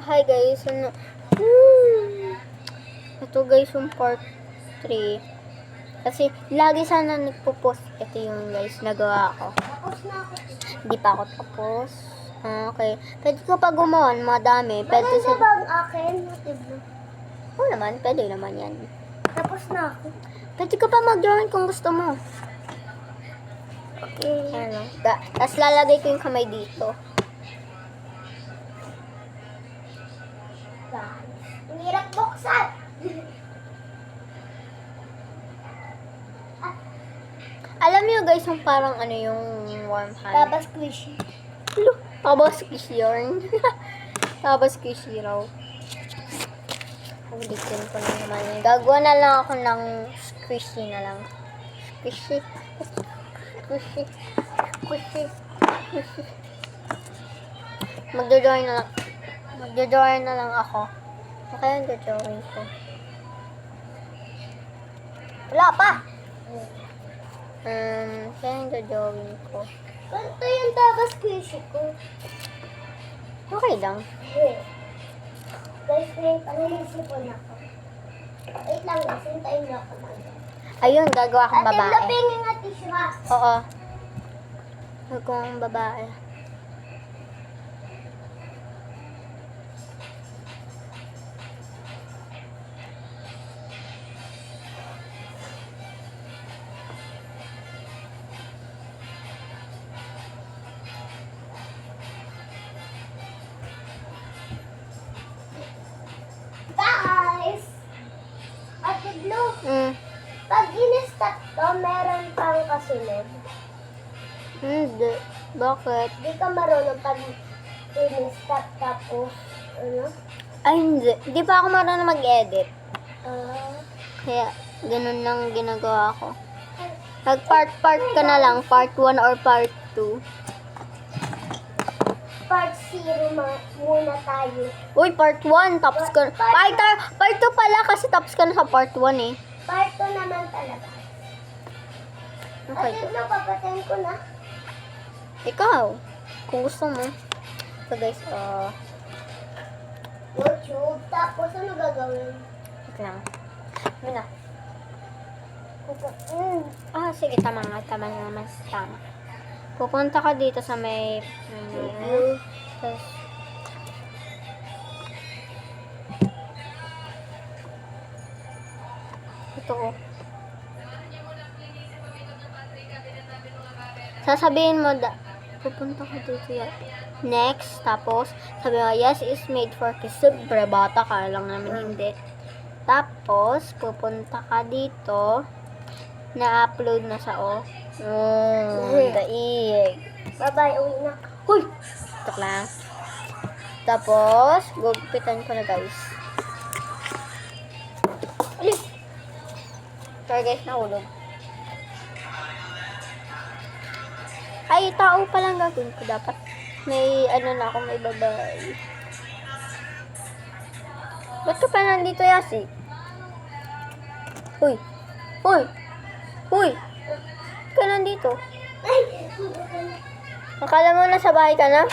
Hi guys, ito guys yung part 3. Kasi lagi sana nagpo-post. Ito yung guys nagawa ko. Tapos na ako. Hindi pa ako tapos. Okay. Pwede ko pa gumawa, madami. Pwede Maganda sa... ba ang akin? Matiblo. Oo naman, pwede naman yan. Tapos na ako. Pwede ka pa mag-drawing kung gusto mo. Okay. Ano? Tapos lalagay ko yung kamay dito. Ang hirap buksan. Alam niyo guys, yung parang ano yung warm hand. Tapos squishy. Tabas squishy yarn. Tabas squishy raw. Ulitin ko na naman yun. Gagawa na lang ako ng squishy na lang. Squishy. Squishy. Squishy. Squishy. Magdodrawing na lang. Magdodrawing na lang ako. Okay yung dodrawing ko. Wala pa. Kaya yung dodrawing ko. Ganito yung tapos squishy ko. Okay lang. Guys, wait. Panginisipon ako. Wait lang guys. Hintayin niyo ako lang. Ayun, gagawa akong Ate, babae. lapingin nga tissue ha. Oo. Gagawa akong babae. Guys! Ate Blue, pag in-stop to, meron pang kasunod. Hindi. Bakit? Di ka marunong pag in-stop tapos, ano? Ay, hindi. Hindi pa ako marunong mag-edit. Ah, Kaya, ganun lang ginagawa ko. Nag-part-part ka na lang. Part 1 or part 2. part 0 muna tayo. Uy, part 1. Tapos ka. Part 2 pala kasi tapos ka na sa part 1 eh. Part 2 naman talaga. Okay. Ate Blue, papatayin ko na. Ikaw. Kung gusto mo. So guys, YouTube. Tapos, ano gagawin? wait lang. Yun na. Sige, tama nga. Tama naman. Tama. Pupunta ka dito sa may... Tapos... Ito oh. Sasabihin mo, pupunta ka dito yan. Next, tapos, sabi mo, yes, is made for kids. Siyempre, bata ka lang naman, hindi. Tapos, pupunta ka dito, na-upload na sa daig. Bye-bye, uwi na. Huy! Ito lang. Tapos, gupitan ko na guys. Alis! Sorry guys, nahulog. Ay, tao pa lang gagawin ko. Dapat may ano na ako, may babae. Ba't ka pa nandito, Yasi? Uy! Uy! Uy! Ba't ka nandito? Ay! Akala mo nasa bahay ka na?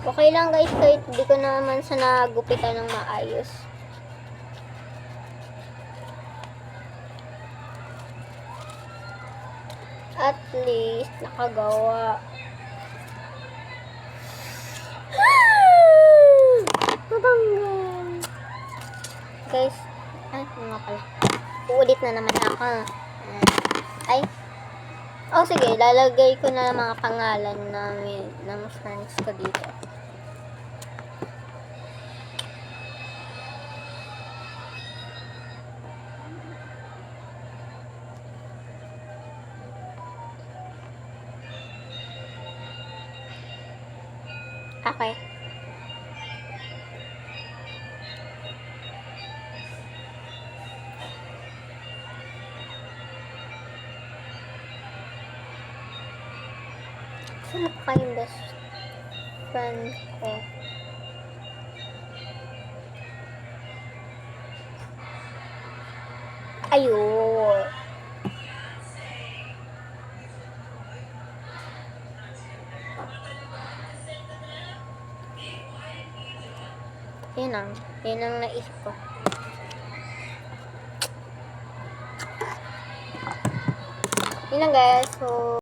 Okay lang guys, kahit hindi ko naman sa nagupitan ng maayos. At least, nakagawa. Mabanggan. Guys, nga pala. Uulit na naman ako. Ay. Oh, sige. Lalagay ko na mga pangalan namin ng friends ko dito. Okay. Sino pa yung best friend ko? Ayun. Yun ang naisip ko. Yun lang guys. So,